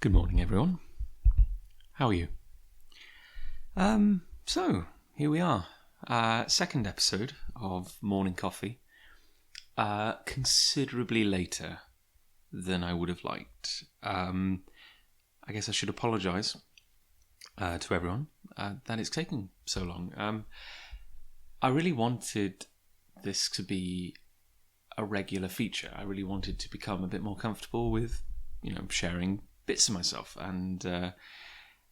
Good morning, everyone. How are you? So here we are. Second episode of Morning Coffee. Considerably later than I would have liked. I guess I should apologise to everyone that it's taking so long. I really wanted this to be a regular feature. I really wanted to become a bit more comfortable with, sharing bits of myself. And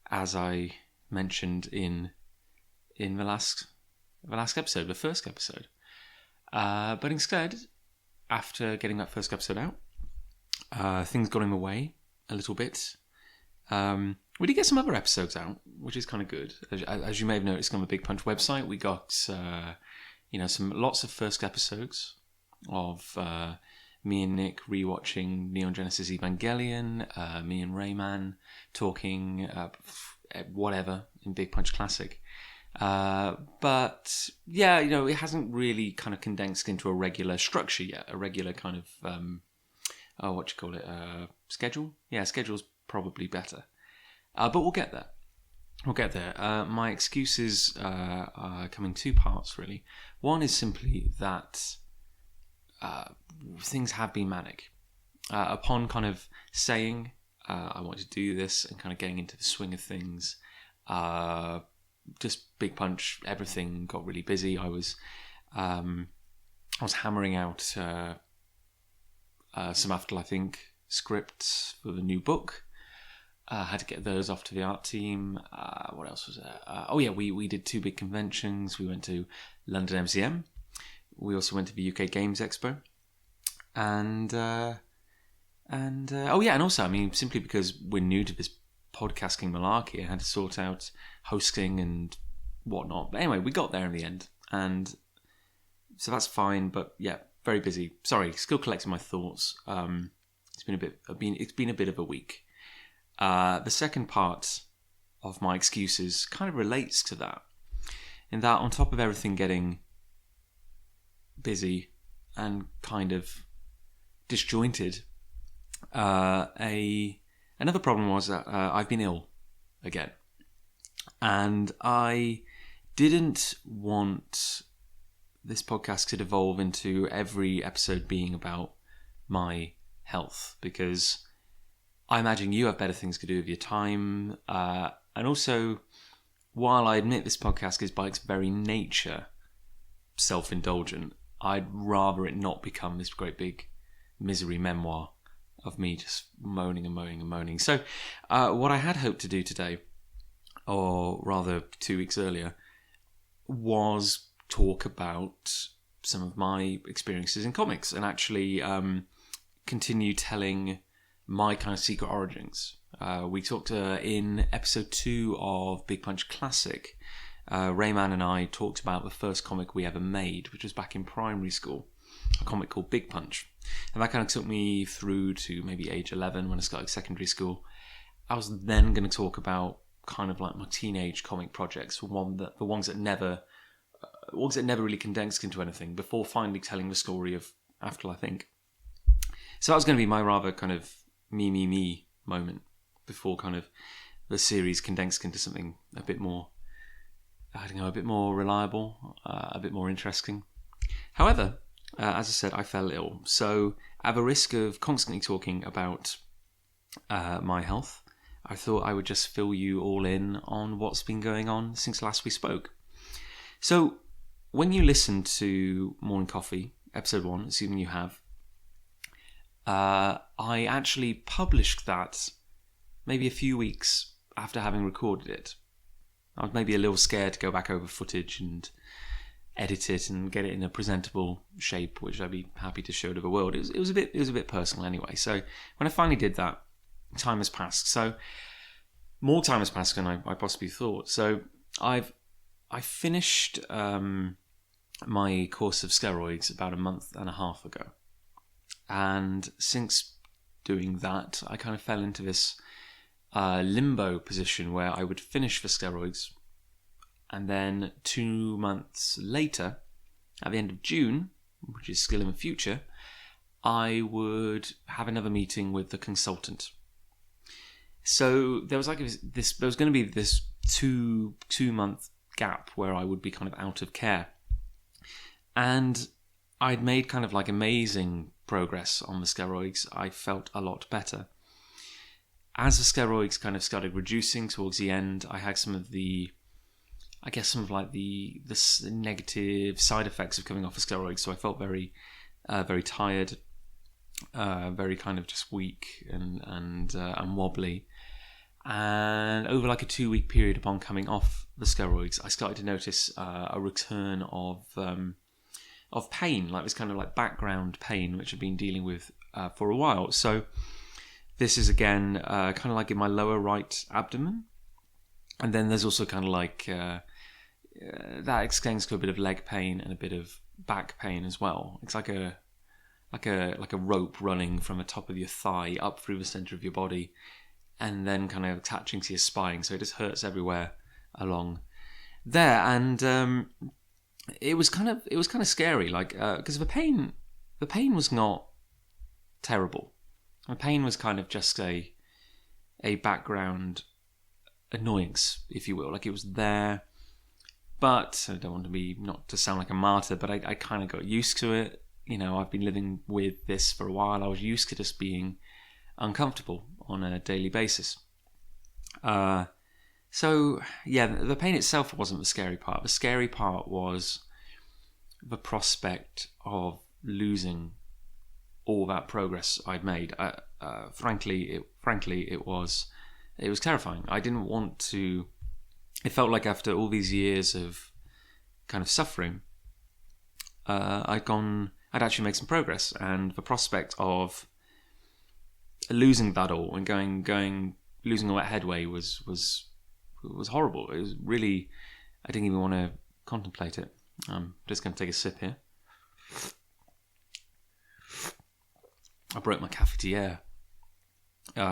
as I mentioned in the last episode, the first episode, but instead, after getting that first episode out, things got in the way a little bit. We did get some other episodes out, which is kind of good. As you may have noticed on the Big Punch website, we got lots of first episodes of me and Nick rewatching Neon Genesis Evangelion, me and Rayman talking whatever in Big Punch Classic. But yeah, it hasn't really kind of condensed into a regular structure yet, a regular kind of schedule? Yeah, schedule's probably better. But we'll get there. My excuses are coming two parts, really. One is simply that things have been manic. Upon kind of saying I want to do this and kind of getting into the swing of things, just Big Punch, everything got really busy. I was hammering out some Afterlife Inc. scripts for the new book. Had to get those off to the art team. What else was there? We did two big conventions. We went to London MCM. We also went to the UK Games Expo. And also, simply because we're new to this podcasting malarkey, I had to sort out hosting and whatnot. But anyway, we got there in the end. And so that's fine, but yeah, very busy. Sorry, still collecting my thoughts. It's been a bit of a week. The second part of my excuses kind of relates to that, in that on top of everything getting busy and kind of disjointed, another problem was that I've been ill again, and I didn't want this podcast to devolve into every episode being about my health, because I imagine you have better things to do with your time. And also, while I admit this podcast is by its very nature self-indulgent, I'd rather it not become this great big misery memoir of me just moaning and moaning and moaning. So what I had hoped to do today, or rather 2 weeks earlier, was talk about some of my experiences in comics and actually continue telling my kind of secret origins. We talked in episode 2 of Big Punch Classic. Rayman and I talked about the first comic we ever made, which was back in primary school, a comic called Big Punch. And that kind of took me through to maybe age 11 when I started secondary school. I was then going to talk about kind of like my teenage comic projects, the ones that never really condensed into anything, before finally telling the story of Afterlife Inc. So that was going to be my rather kind of me moment before kind of the series condensed into something a bit more, a bit more reliable, a bit more interesting. However, as I said, I fell ill. So at the risk of constantly talking about my health, I thought I would just fill you all in on what's been going on since last we spoke. So when you listen to Morning Coffee, episode 1, assuming you have, I actually published that maybe a few weeks after having recorded it. I was maybe a little scared to go back over footage and edit it and get it in a presentable shape, which I'd be happy to show to the world. It was a bit personal anyway. So when I finally did that, time has passed. So more time has passed than I possibly thought. So I finished my course of steroids about a month and a half ago. And since doing that, I kind of fell into this limbo position where I would finish the steroids, and then 2 months later, at the end of June, which is still in the future, I would have another meeting with the consultant. So there was like this. There was going to be this 2-month gap where I would be kind of out of care, and I'd made kind of like amazing progress on the steroids. I felt a lot better. As the steroids kind of started reducing towards the end, I had some of the negative side effects of coming off of steroids. So I felt very, very tired, very kind of just weak and wobbly. And over like a 2-week period upon coming off the steroids, I started to notice a return of pain, like this kind of like background pain, which I've been dealing with for a while. So this is again kind of like in my lower right abdomen, and then there's also kind of like that extends to a bit of leg pain and a bit of back pain as well. It's like a rope running from the top of your thigh up through the center of your body, and then kind of attaching to your spine. So it just hurts everywhere along there, and it was kind of scary, like because the pain was not terrible. The pain was kind of just a background annoyance, if you will. Like it was there, but I don't want to be, not to sound like a martyr, but I kind of got used to it. You know, I've been living with this for a while. I was used to just being uncomfortable on a daily basis. So yeah, the pain itself wasn't the scary part. The scary part was the prospect of losing all that progress I'd made. Frankly, it was terrifying. I didn't want to. It felt like after all these years of kind of suffering, I'd actually made some progress, and the prospect of losing that all and losing all that headway was horrible. It was really, I didn't even want to contemplate it. I'm just going to take a sip here. I broke my cafetiere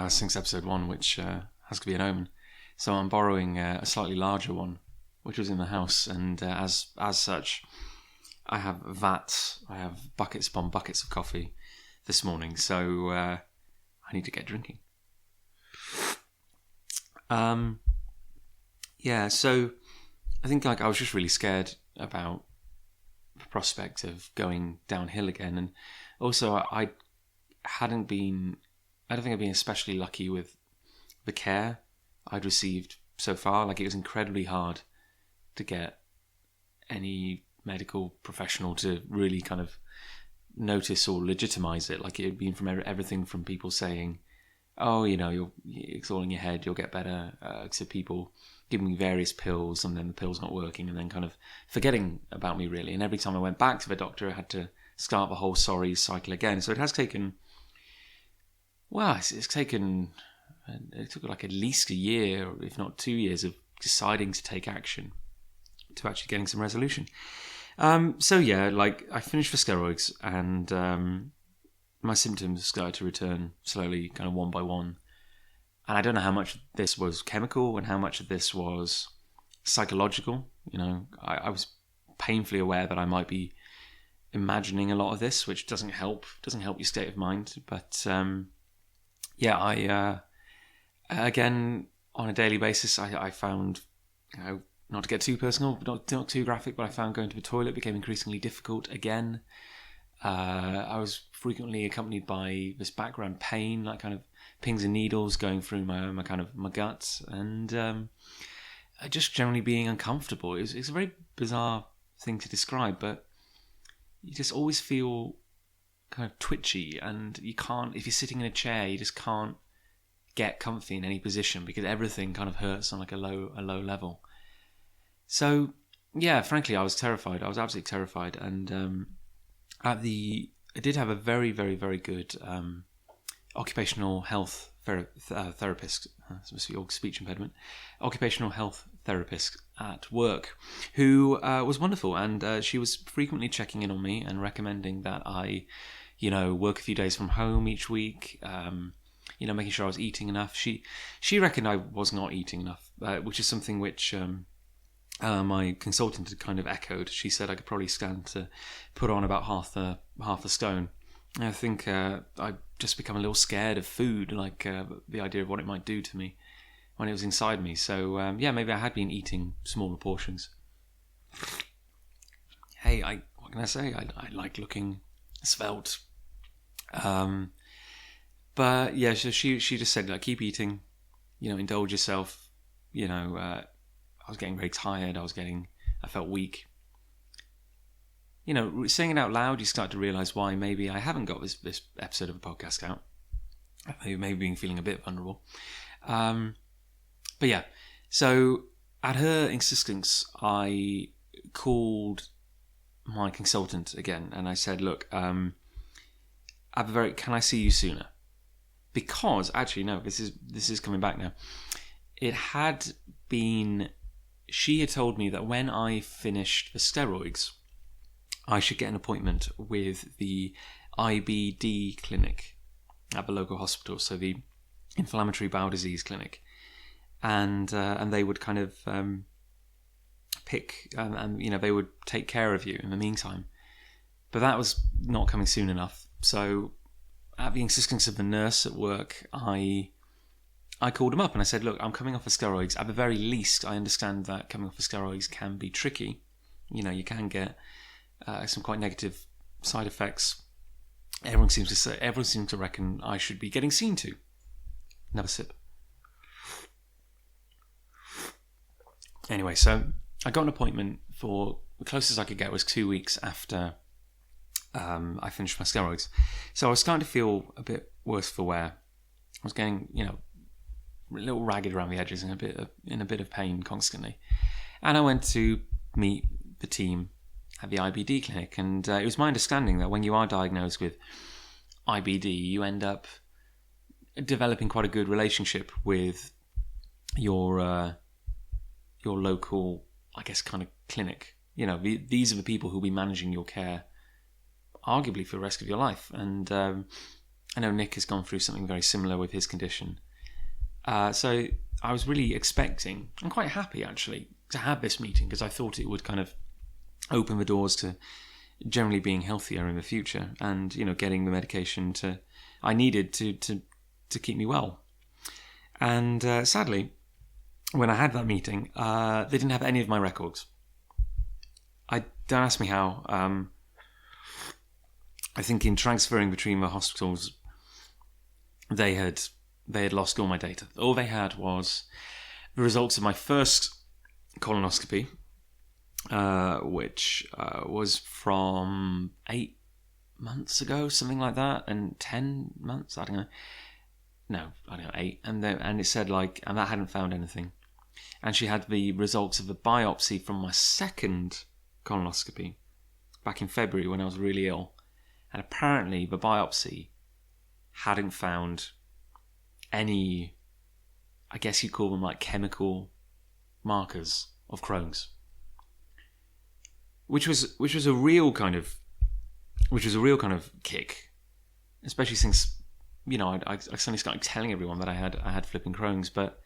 since episode 1, which has to be an omen. So I'm borrowing a slightly larger one, which was in the house, and as such, I have buckets upon buckets of coffee this morning. So I need to get drinking. Yeah, so I think like I was just really scared about the prospect of going downhill again, and also I don't think I've been especially lucky with the care I'd received so far. Like it was incredibly hard to get any medical professional to really kind of notice or legitimize it. Like it had been from everything from people saying, oh, you know, it's all in your head, you'll get better, to people giving me various pills and then the pills not working and then kind of forgetting about me really. And every time I went back to the doctor, I had to start the whole sorry cycle again. So it has taken, it took like at least a year, if not 2 years, of deciding to take action to actually getting some resolution. So yeah, like I finished the steroids and my symptoms started to return slowly, kind of one by one. And I don't know how much of this was chemical and how much of this was psychological. You know, I was painfully aware that I might be imagining a lot of this, which doesn't help your state of mind. But yeah, I again on a daily basis, I found, you know, not to get too personal, not too graphic, but I found going to the toilet became increasingly difficult again. I was frequently accompanied by this background pain, like kind of pins and needles going through my gut, and just generally being uncomfortable. It's a very bizarre thing to describe, but you just always feel kind of twitchy, and you can't, if you're sitting in a chair, you just can't get comfy in any position because everything kind of hurts on like a low level. So yeah, frankly, I was terrified. I was absolutely terrified, and I did have a very, very, very good occupational health therapist. That's your speech impediment. Occupational health therapist at work, who was wonderful, and she was frequently checking in on me and recommending that I, you know, work a few days from home each week. You know, making sure I was eating enough. She reckoned I was not eating enough, which is something which my consultant had kind of echoed. She said I could probably stand to put on about half the stone I think I've just become a little scared of food, like the idea of what it might do to me when it was inside me. So maybe I had been eating smaller portions. Hey, what can I say? I like looking svelte. But yeah, so she just said, like, keep eating, indulge yourself. I was getting very tired. I felt weak. Saying it out loud, you start to realise why maybe I haven't got this episode of a podcast out. Maybe being feeling a bit vulnerable. But yeah, so at her insistence, I called my consultant again, and I said, look, can I see you sooner? Because actually, no, this is coming back now. She had told me that when I finished the steroids, I should get an appointment with the IBD clinic at the local hospital, so the inflammatory bowel disease clinic, and they would kind of pick and they would take care of you in the meantime. But that was not coming soon enough. So at the insistence of the nurse at work, I called him up and I said, look, I'm coming off of steroids. At the very least, I understand that coming off of steroids can be tricky. You can get some quite negative side effects. Everyone seems to reckon I should be getting seen to. Another sip. Anyway, so I got an appointment for, the closest I could get was 2 weeks after I finished my steroids. So I was starting to feel a bit worse for wear. I was getting, a little ragged around the edges and in a bit of pain constantly. And I went to meet the team at the IBD clinic, and it was my understanding that when you are diagnosed with IBD, you end up developing quite a good relationship with your local, I guess, kind of clinic. These are the people who'll be managing your care, arguably for the rest of your life. And I know Nick has gone through something very similar with his condition. So I was really expecting, and quite happy actually, to have this meeting, because I thought it would kind of open the doors to generally being healthier in the future, and getting the medication I needed to keep me well. And sadly, when I had that meeting, they didn't have any of my records. Don't ask me how. I think in transferring between the hospitals, they had lost all my data. All they had was the results of my first colonoscopy, which was from 8 months ago, something like that, and 10 months, I don't know. No, I don't know, 8. And it said and that hadn't found anything. And she had the results of the biopsy from my second colonoscopy back in February when I was really ill. And apparently the biopsy hadn't found any, I guess you'd call them like chemical markers of Crohn's. Which was a real kind of kick, especially since I suddenly started telling everyone that I had flipping Crohn's. But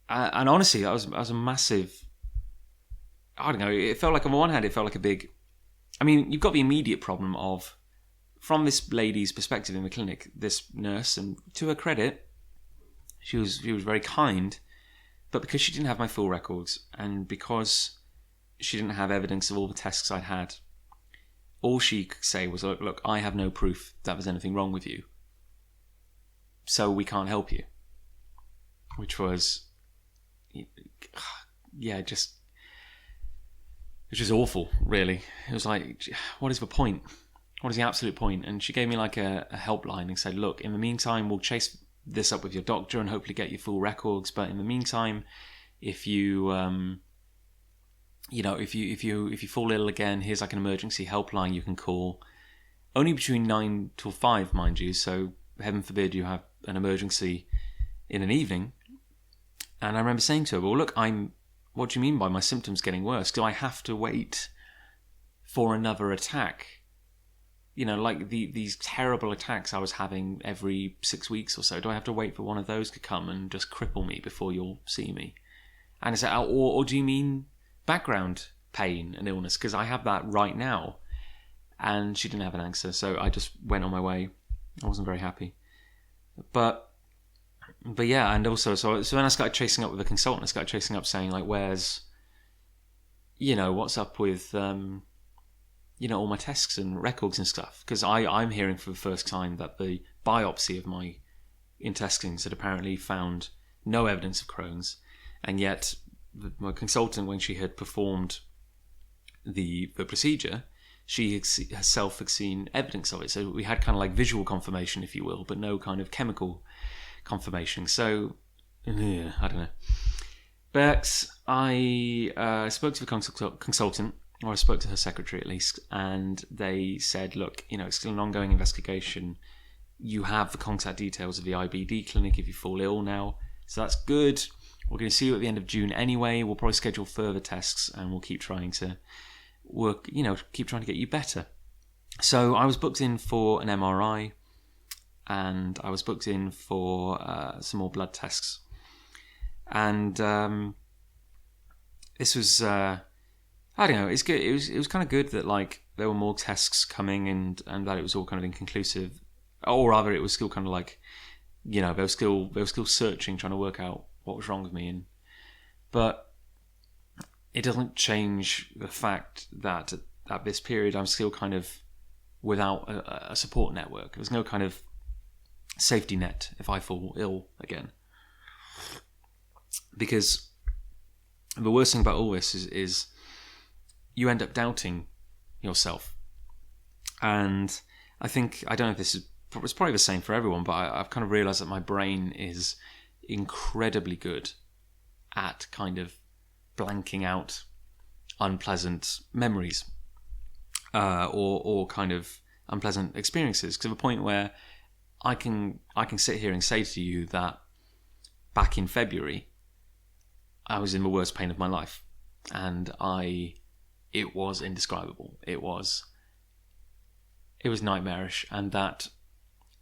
and honestly, that was a massive. I don't know. It felt like, on the one hand, it felt like a big. I mean, you've got the immediate problem of, from this lady's perspective in the clinic, this nurse, and to her credit, she was very kind, but because she didn't have my full records, and because she didn't have evidence of all the tests I'd had, all she could say was, look, I have no proof that there's anything wrong with you, so we can't help you. Which was, which is awful, really. It was like, what is the point? What is the absolute point? And she gave me like a helpline and said, look, in the meantime, we'll chase this up with your doctor and hopefully get your full records. But in the meantime, if you if you fall ill again, here's like an emergency helpline you can call. Only between 9 till 5, mind you. So heaven forbid you have an emergency in an evening. And I remember saying to her, well, look, what do you mean by my symptoms getting worse? Do I have to wait for another attack? Like these terrible attacks I was having every 6 weeks or so. Do I have to wait for one of those to come and just cripple me before you'll see me? And I said, or do you mean background pain and illness? Because I have that right now. and she didn't have an answer, so I just went on my way. I wasn't very happy. But yeah, and also, so then I started chasing up with a consultant. I started chasing up saying, like, what's up with, all my tests and records and stuff. Because I'm hearing for the first time that the biopsy of my intestines had apparently found no evidence of Crohn's. And yet, my consultant, when she had performed the procedure, she herself had seen evidence of it. So we had kind of like visual confirmation, if you will, but no kind of chemical confirmation. So, I don't know. But I spoke to the consultant, or I spoke to her secretary at least, and they said, look, it's still an ongoing investigation. You have the contact details of the IBD clinic if you fall ill now. So that's good. We're going to see you at the end of June anyway. We'll probably schedule further tests, and we'll keep trying to keep trying to get you better. So I was booked in for an MRI, and I was booked in for some more blood tests. And this was, I don't know, it's good. It was kind of good that, like, there were more tests coming, and that it was all kind of inconclusive, or rather, it was still kind of like, they were still searching, trying to work out what was wrong with me, but it doesn't change the fact that at this period I'm still kind of without a support network. There's no kind of safety net if I fall ill again. Because the worst thing about all this is you end up doubting yourself. And I don't know if it's probably the same for everyone, but I've kind of realised that my brain is incredibly good at kind of blanking out unpleasant memories or kind of unpleasant experiences, to the point where I can sit here and say to you that back in February I was in the worst pain of my life, and it was indescribable. It was nightmarish, and that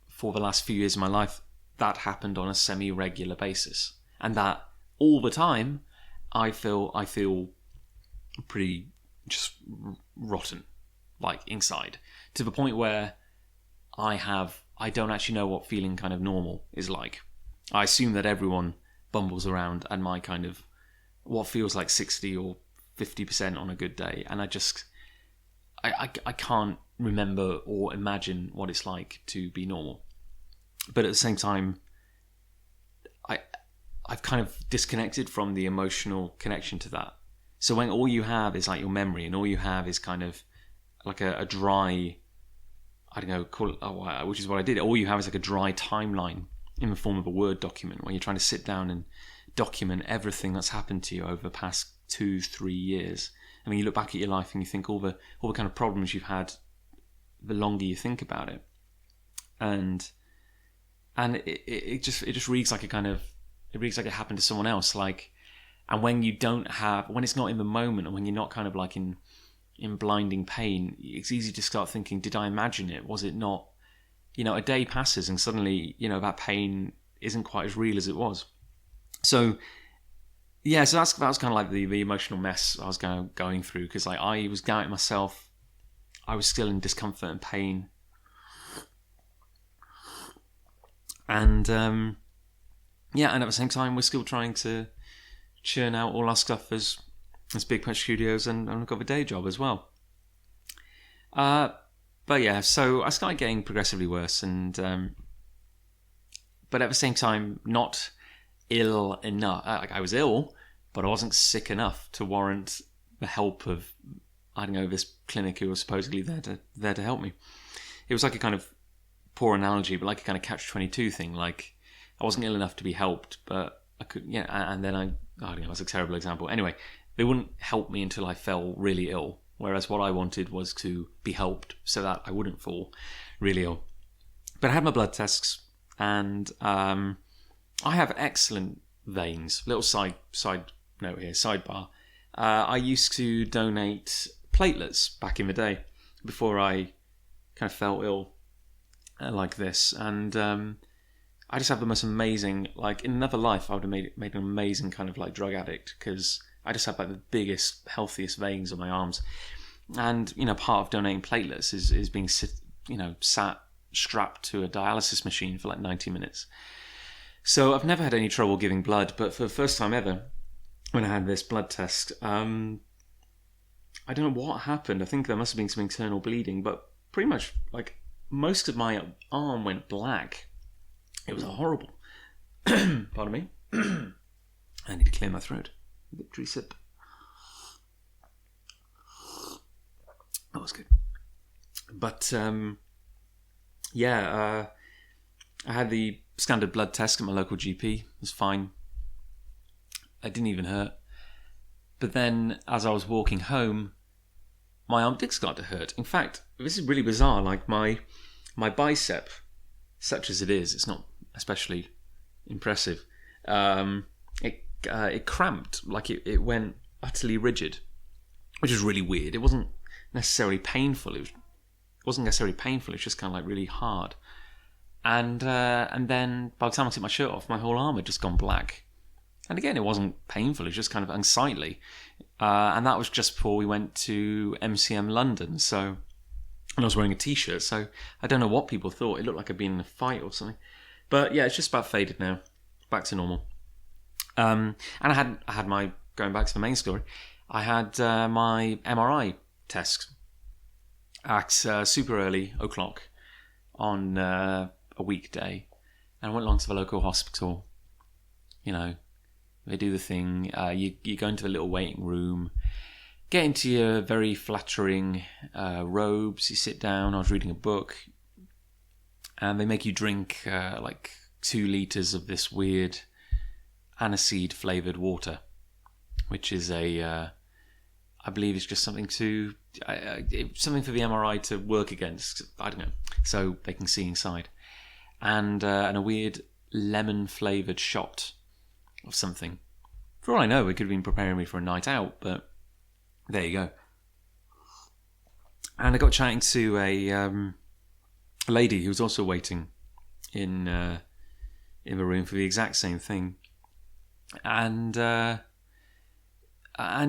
for the last few years of my life that happened on a semi-regular basis, and that all the time I feel pretty just rotten, like, inside, to the point where I don't actually know what feeling kind of normal is like. I assume that everyone bumbles around at my kind of what feels like 60 or 50% on a good day, and I can't remember or imagine what it's like to be normal. But at the same time, I've kind of disconnected from the emotional connection to that. So when all you have is like your memory, and all you have is kind of like a dry, I don't know, which is what I did. All you have is like a dry timeline in the form of a Word document, where you're trying to sit down and document everything that's happened to you over the past 2-3 years. I mean, you look back at your life and you think all the kind of problems you've had, the longer you think about it, and it just reads like it reads like it happened to someone else. Like, and when it's not in the moment, and when you're not kind of like in blinding pain, it's easy to start thinking, did I imagine it? Was it not? A day passes and suddenly, that pain isn't quite as real as it was. So, yeah, so that was kind of like the emotional mess I was going through, because like I was doubting myself. I was still in discomfort and pain. And, and at the same time, we're still trying to churn out all our stuff as Big Punch Studios, and I've got the day job as well. But yeah, so I started getting progressively worse, and but at the same time, not ill enough. Like, I was ill, but I wasn't sick enough to warrant the help of, I don't know, this clinic who was supposedly there to help me. It was like a kind of poor analogy, but like a kind of catch-22 thing. Like, I wasn't ill enough to be helped, but I could, and then I don't know, that's a terrible example. Anyway, they wouldn't help me until I fell really ill, whereas what I wanted was to be helped so that I wouldn't fall really ill. But I had my blood tests, and I have excellent veins. Little side note here, sidebar. I used to donate platelets back in the day, before I kind of fell ill like this, and I just have the most amazing, like, in another life I would have made an amazing kind of like drug addict, because I just have like the biggest, healthiest veins on my arms. And, part of donating platelets is being sat strapped to a dialysis machine for like 90 minutes. So I've never had any trouble giving blood, but for the first time ever, when I had this blood test, I don't know what happened. I think there must have been some internal bleeding, but pretty much like most of my arm went black. It was horrible. Pardon me. I need to clear my throat. Victory sip. That was good. But I had the standard blood test at my local GP. It was fine. It didn't even hurt. But then as I was walking home, my arm did start to hurt. In fact, this is really bizarre. Like my bicep, such as it is, it's not especially impressive. It cramped, like it went utterly rigid, which is really weird. It wasn't necessarily painful. It wasn't necessarily painful. It's just kind of like really hard. And then by the time I took my shirt off, my whole arm had just gone black. And again, it wasn't painful. It was just kind of unsightly. And that was just before we went to MCM London. So, and I was wearing a t-shirt. So I don't know what people thought. It looked like I'd been in a fight or something. But yeah, it's just about faded now. Back to normal. And I had my, going back to the main story, I had my MRI test at super early o'clock on a weekday. And I went along to the local hospital. They do the thing. You go into the little waiting room, get into your very flattering robes. You sit down. I was reading a book, and they make you drink like 2 litres of this weird aniseed flavoured water, which is I believe it's just something something for the MRI to work against. I don't know, so they can see inside, and a weird lemon flavoured shot of something. For all I know, it could have been preparing me for a night out, but there you go. And I got chatting to a lady who was also waiting in the room for the exact same thing, and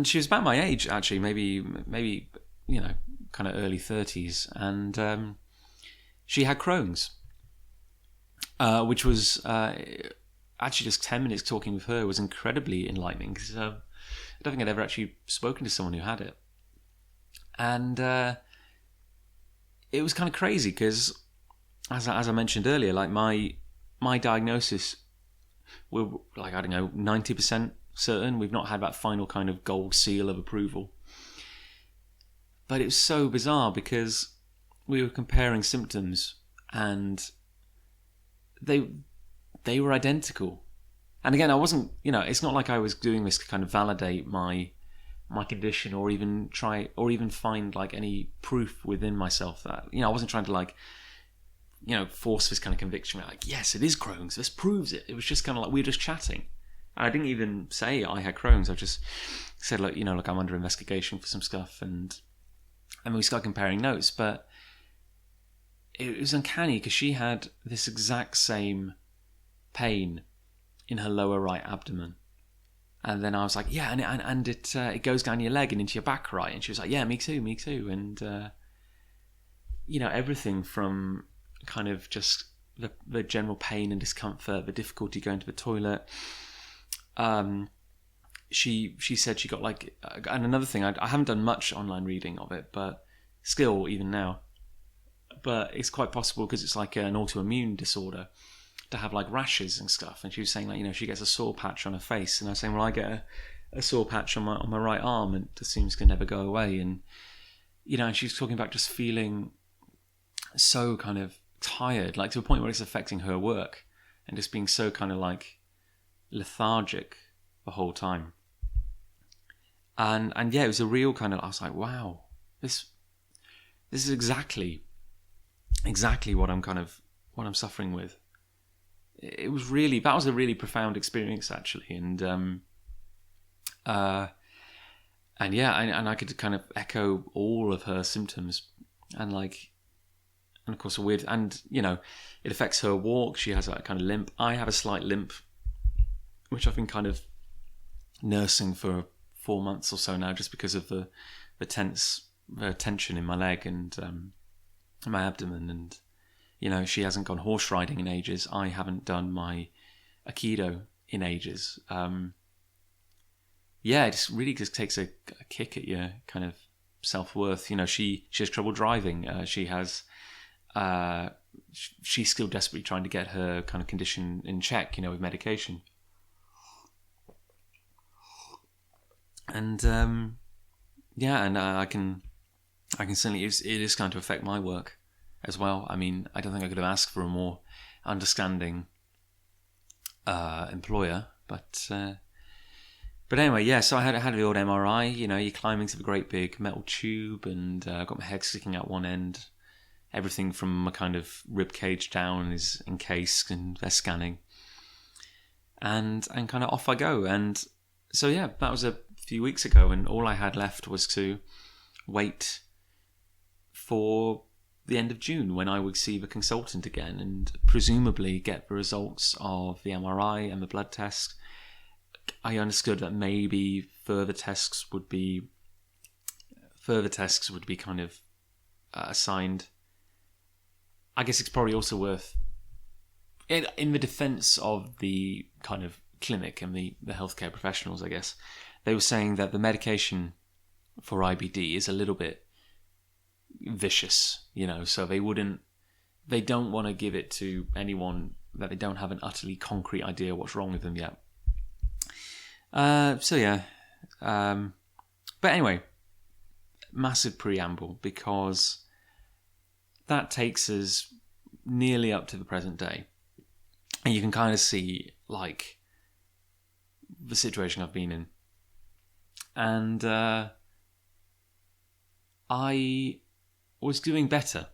she was about my age actually, maybe kind of early 30s, and she had Crohn's, which was actually just 10 minutes talking with her was incredibly enlightening, because I don't think I'd ever actually spoken to someone who had it. And it was kind of crazy because, as I mentioned earlier, like my diagnosis, we're like, I don't know, 90% certain. We've not had that final kind of gold seal of approval. But it was so bizarre because we were comparing symptoms and they were identical. And again, I wasn't, it's not like I was doing this to kind of validate my condition or even find like any proof within myself that, I wasn't trying to like, force this kind of conviction. Like, yes, it is Crohn's. This proves it. It was just kind of like, we were just chatting. And I didn't even say I had Crohn's. I just said, like, like I'm under investigation for some stuff. And we started comparing notes, but it was uncanny because she had this exact same pain in her lower right abdomen, and then I was like, yeah, and it goes down your leg and into your back, right? And she was like, yeah, me too, and everything from kind of just the general pain and discomfort, the difficulty going to the toilet. She said she got like, and another thing, I haven't done much online reading of it, but still, even now, but it's quite possible because it's like an autoimmune disorder to have like rashes and stuff. And she was saying like, she gets a sore patch on her face, and I was saying, well, I get a sore patch on my right arm, and it just seems to never go away. And and she's talking about just feeling so kind of tired, like to a point where it's affecting her work, and just being so kind of like lethargic the whole time. And yeah, it was a real kind of, I was like, wow, this is exactly what I'm suffering with. That was a really profound experience actually, and yeah, and I could kind of echo all of her symptoms, and of course it affects her walk. She has that kind of limp. I have a slight limp, which I've been kind of nursing for 4 months or so now, just because of the tense tension in my leg and my abdomen, and she hasn't gone horse riding in ages. I haven't done my Aikido in ages. It just really just takes a kick at your kind of self-worth. She has trouble driving. She's still desperately trying to get her kind of condition in check, with medication. And and I can certainly, it is going to affect my work as well. I mean, I don't think I could have asked for a more understanding employer, but anyway, so I had the old MRI. You're climbing to the great big metal tube, and got my head sticking out one end. Everything from my kind of rib cage down is encased, and they're scanning, and kind of off I go. And so that was a few weeks ago, and all I had left was to wait for the end of June, when I would see the consultant again and presumably get the results of the MRI and the blood test. I understood that maybe further tests would be kind of assigned. I guess it's probably also worth, in the defense of the kind of clinic and the healthcare professionals, I guess, they were saying that the medication for IBD is a little bit vicious, so they don't want to give it to anyone that they don't have an utterly concrete idea what's wrong with them yet. But anyway, massive preamble, because that takes us nearly up to the present day, and you can kind of see like the situation I've been in. And I was doing better,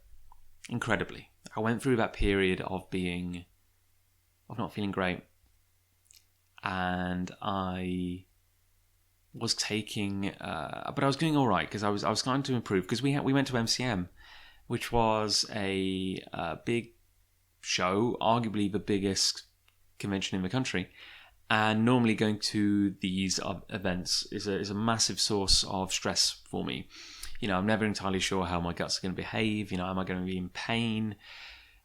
incredibly. I went through that period of not feeling great, and I was taking, but I was doing all right, because I was starting to improve, because we went to MCM, which was a big show, arguably the biggest convention in the country. And normally going to these events is a massive source of stress for me. I'm never entirely sure how my guts are going to behave. Am I going to be in pain?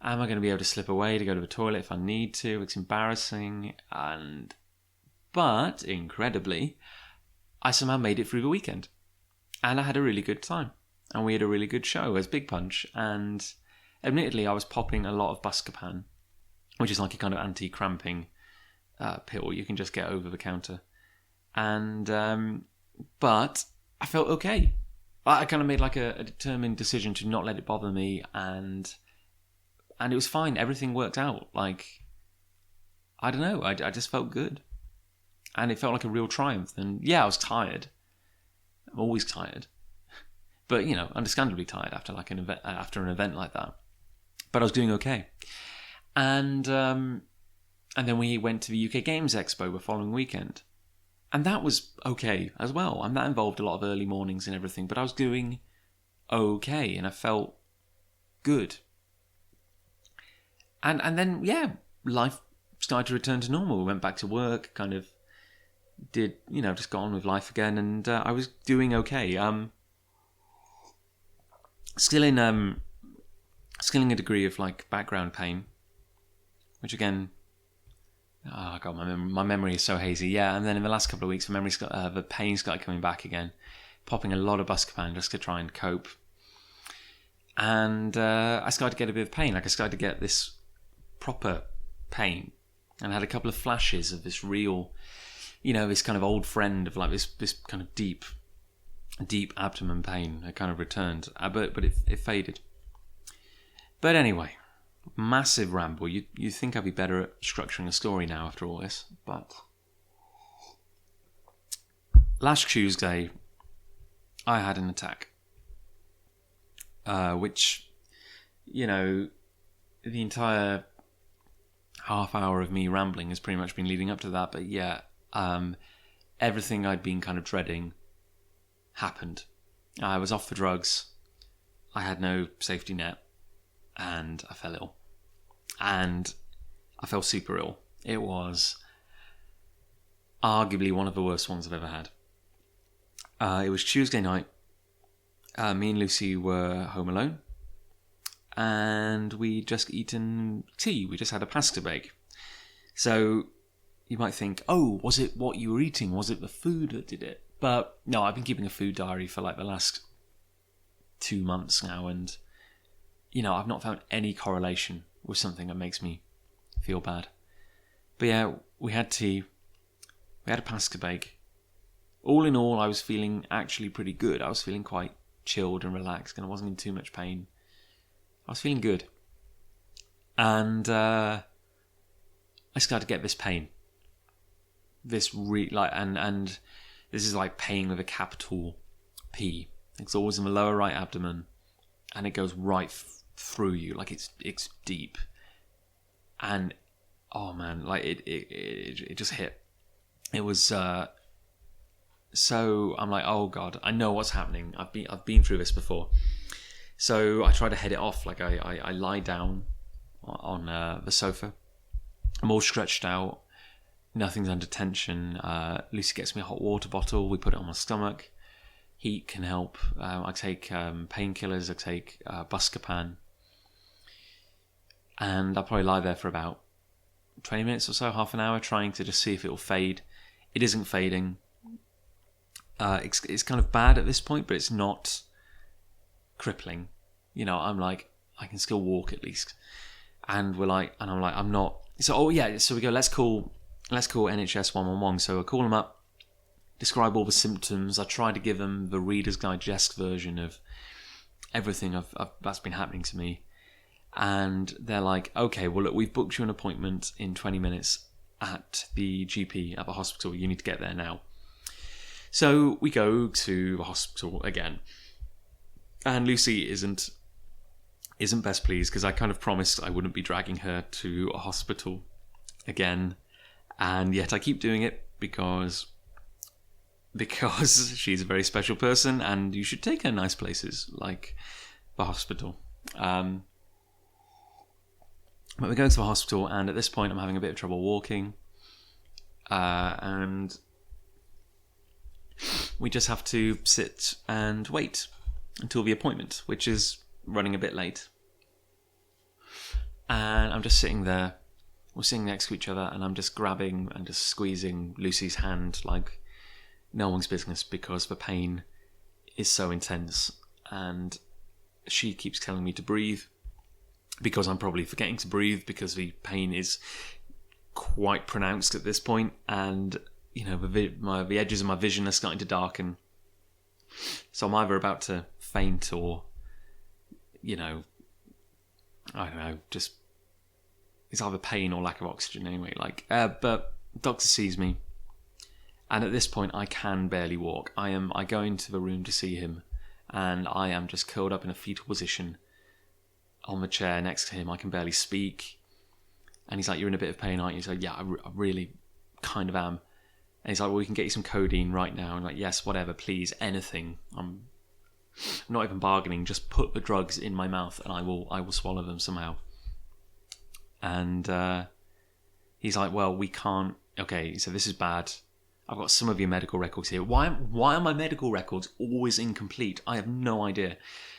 Am I going to be able to slip away to go to the toilet if I need to? It's embarrassing. But incredibly, I somehow made it through the weekend. And I had a really good time. And we had a really good show as Big Punch. And admittedly, I was popping a lot of Buscopan, which is like a kind of anti-cramping pill you can just get over the counter. And but I felt okay. I kind of made like a determined decision to not let it bother me, and it was fine. Everything worked out. Like, I don't know, I just felt good, and it felt like a real triumph. And I was tired. I'm always tired, but understandably tired after like an event like that. But I was doing okay, and then we went to the UK Games Expo the following weekend. And that was okay as well. And that involved a lot of early mornings and everything. But I was doing okay, and I felt good. And then, life started to return to normal. We went back to work, kind of did, just got on with life again. And I was doing okay. Still in a degree of like background pain, which again, oh god, my memory is so hazy. Yeah, and then in the last couple of weeks, the pain started coming back again, popping a lot of Buscopan just to try and cope. And I started to get a bit of pain. Like, I started to get this proper pain, and I had a couple of flashes of this real, this kind of old friend of like this kind of deep abdomen pain. It kind of returned, but it faded. But anyway. Massive ramble. You think I'd be better at structuring a story now after all this, but last Tuesday I had an attack, which, the entire half hour of me rambling has pretty much been leading up to that. But everything I'd been kind of dreading happened. I was off the drugs, I had no safety net, and I fell ill. And I felt super ill. It was arguably one of the worst ones I've ever had. It was Tuesday night. me and Lucy were home alone, and we'd just eaten tea. We just had a pasta bake. So you might think, oh, was it what you were eating? Was it the food that did it? But no, I've been keeping a food diary for like the last 2 months now, and I've not found any correlation with something that makes me feel bad. But yeah, we had tea, we had a pasta bake. All in all, I was feeling actually pretty good. I was feeling quite chilled and relaxed, and I wasn't in too much pain. I was feeling good. And I started to get this pain. And this is like pain with a capital P. It's always in the lower right abdomen, and it goes right through you, like it's deep. And oh man, like it just hit. It was so I'm like, oh god, I know what's happening. I've been through this before. So I try to head it off. Like I lie down on the sofa. I'm all stretched out. Nothing's under tension. Lucy gets me a hot water bottle. We put it on my stomach. Heat can help. I take painkillers. I take Buscopan. And I'll probably lie there for about 20 minutes or so, half an hour, trying to just see if it will fade. It isn't fading. It's kind of bad at this point, but it's not crippling. I'm like, I can still walk at least. And I'm like, I'm not. So we go, let's call NHS 111. So I call them up, describe all the symptoms. I try to give them the Reader's Digest version of everything that's been happening to me. And they're like, okay, well, look, we've booked you an appointment in 20 minutes at the GP at the hospital. You need to get there now. So we go to the hospital again. And Lucy isn't best pleased, because I kind of promised I wouldn't be dragging her to a hospital again. And yet I keep doing it because she's a very special person, and you should take her nice places like the hospital. But we're going to the hospital, and at this point I'm having a bit of trouble walking. And we just have to sit and wait until the appointment, which is running a bit late. And I'm just sitting there. We're sitting next to each other, and I'm just grabbing and just squeezing Lucy's hand like no one's business, because the pain is so intense. And she keeps telling me to breathe, because I'm probably forgetting to breathe because the pain is quite pronounced at this point, and the edges of my vision are starting to darken. So I'm either about to faint or, I don't know, just it's either pain or lack of oxygen anyway. But doctor sees me, and at this point I can barely walk. I go into the room to see him, and I am just curled up in a fetal position on the chair next to him. I can barely speak. And he's like, you're in a bit of pain, aren't you? So yeah, I really kind of am. And he's like, well, we can get you some codeine right now. And I'm like, yes, whatever, please, anything. I'm not even bargaining. Just put the drugs in my mouth, and I will swallow them somehow. And he's like, well, we can't. Okay, so this is bad. I've got some of your medical records here. Why are my medical records always incomplete? I have no idea.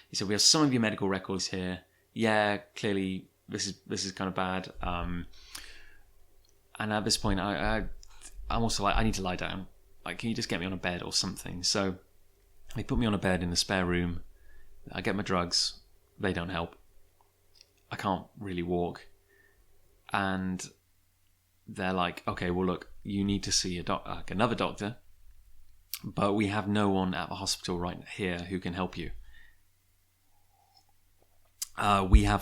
He said, we have some of your medical records here. Yeah, clearly this is kind of bad. And at this point, I'm also like, I need to lie down. Like, can you just get me on a bed or something? So they put me on a bed in the spare room. I get my drugs. They don't help. I can't really walk. And they're like, okay, well, look, you need to see another doctor, but we have no one at the hospital right here who can help you. We have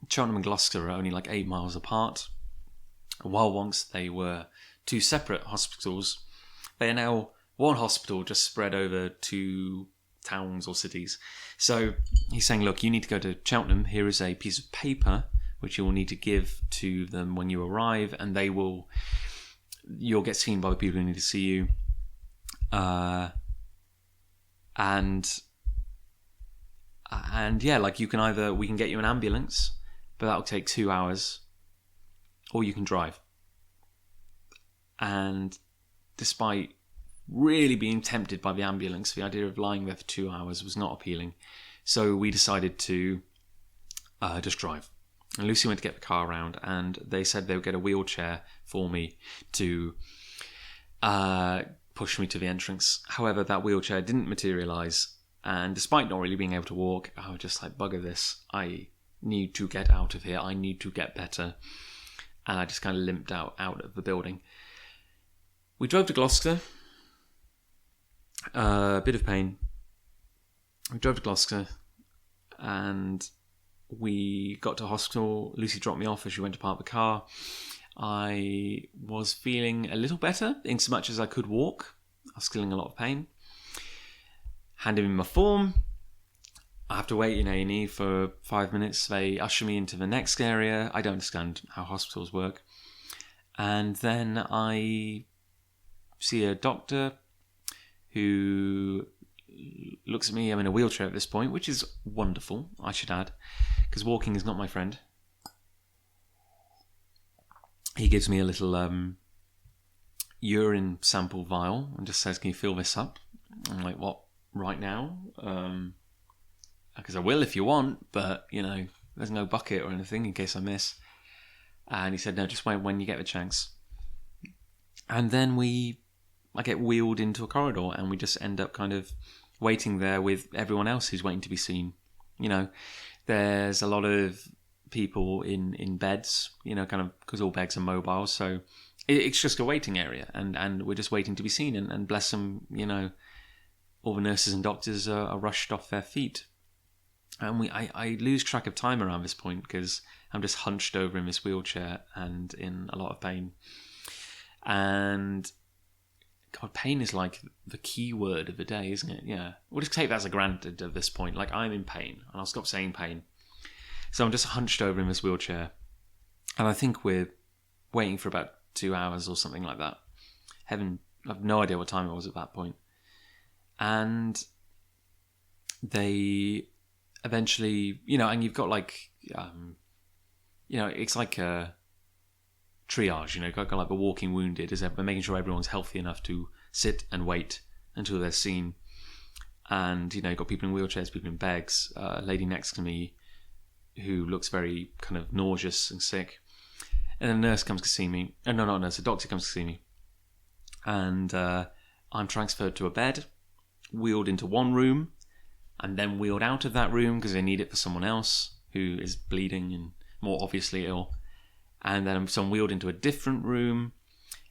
Cheltenham and Gloucester are only 8 miles apart. While once they were two separate hospitals, they are now one hospital just spread over 2 towns or cities. So he's saying, look, you need to go to Cheltenham. Here is a piece of paper which you will need to give to them when you arrive, and you'll get seen by the people who need to see you. And yeah, you can we can get you an ambulance, but that'll take 2 hours, or you can drive. And despite really being tempted by the ambulance. The idea of lying there for 2 hours was not appealing. So we decided to just drive. And Lucy went to get the car around, and they said they would get a wheelchair for me to push me to the entrance. However, that wheelchair didn't materialise, and despite not really being able to walk, I was just like, bugger this. I need to get out of here. I need to get better. And I just kind of limped out of the building. We drove to Gloucester. A bit of pain. We drove to Gloucester, and we got to hospital. Lucy dropped me off as she went to park the car. I was feeling a little better, in so much as I could walk. I was still in a lot of pain. Handed me my form. I have to wait in A&E for 5 minutes. They usher me into the next area. I don't understand how hospitals work. And then I see a doctor who looks at me. I'm in a wheelchair at this point, which is wonderful, I should add, because walking is not my friend. He gives me a little urine sample vial and just says, "Can you fill this up?" I'm like, "What, right now?" Because I will if you want, but, there's no bucket or anything in case I miss. And he said, "No, just wait when you get the chance." And then I get wheeled into a corridor, and we just end up kind of waiting there with everyone else who's waiting to be seen. There's a lot of people in beds, kind of, because all beds are mobile, so it's just a waiting area, and we're just waiting to be seen, and bless them, all the nurses and doctors are rushed off their feet. And I lose track of time around this point, because I'm just hunched over in this wheelchair and in a lot of pain. And God, pain is like the key word of the day, isn't it? Yeah. We'll just take that as a granted at this point. Like, I'm in pain, and I'll stop saying pain. So I'm just hunched over in this wheelchair. And I think we're waiting for about 2 hours or something like that. I have no idea what time it was at that point. And they eventually, and you've got like, it's like a triage, got like the walking wounded, is making sure everyone's healthy enough to sit and wait until they're seen. And, you've got people in wheelchairs, people in bags, a lady next to me who looks very kind of nauseous and sick. And a nurse comes to see me. No, not a nurse, a doctor comes to see me. And I'm transferred to a bed, wheeled into one room, and then wheeled out of that room because they need it for someone else who is bleeding and more obviously ill. And then I'm wheeled into a different room,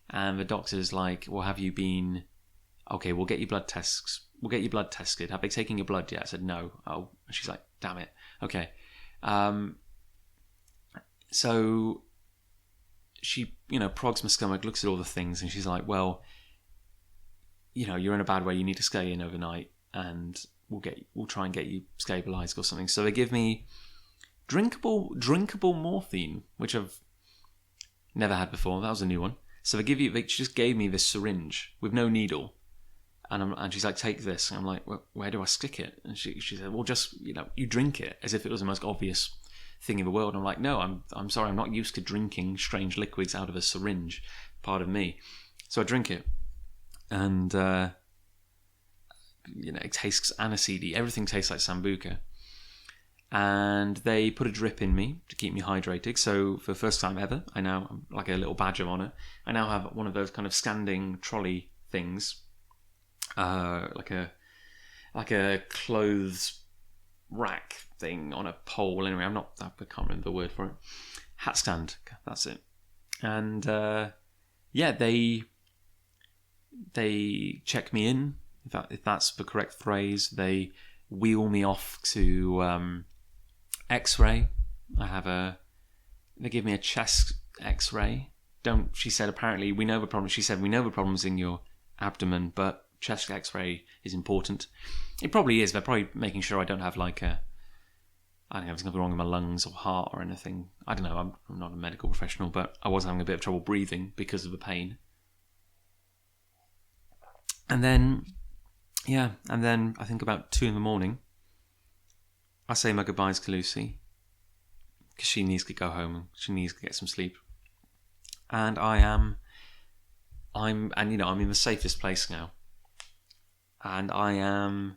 and the doctor's like, "Well, have you been... Okay, we'll get your blood tests. We'll get your blood tested. Have they taken your blood yet?" I said, "No." Oh, and she's like, "Damn it. Okay." So she, prods my stomach, looks at all the things, and she's like, "Well, you're in a bad way. You need to stay in overnight, and we'll try and get you stabilized or something." So they give me drinkable morphine, which I've never had before. That was a new one. So they just gave me this syringe with no needle, and she's like, "Take this." And I'm like, "Well, where do I stick it?" And she said, "Well, just you drink it," as if it was the most obvious thing in the world. And I'm like, "No, I'm sorry, I'm not used to drinking strange liquids out of a syringe. Part of me." So I drink it, and it tastes aniseedy. Everything tastes like sambuca. And they put a drip in me to keep me hydrated. So for the first time ever, I now, like a little badge of honor, I now have one of those kind of standing trolley things, like a clothes rack thing on a pole. Anyway, I can't remember the word for it. Hat stand, that's it. And they check me in, if that's the correct phrase. They wheel me off to X-ray. They give me a chest X-ray. She said, apparently we know the problem. She said, "We know the problem's in your abdomen, but chest X-ray is important." It probably is. They're probably making sure I don't have I don't know if there's nothing wrong with my lungs or heart or anything. I don't know. I'm not a medical professional, but I was having a bit of trouble breathing because of the pain. And then I think about 2 in.the.morning, I say my goodbyes to Lucy because she needs to go home. She needs to get some sleep. And I'm in the safest place now. and I am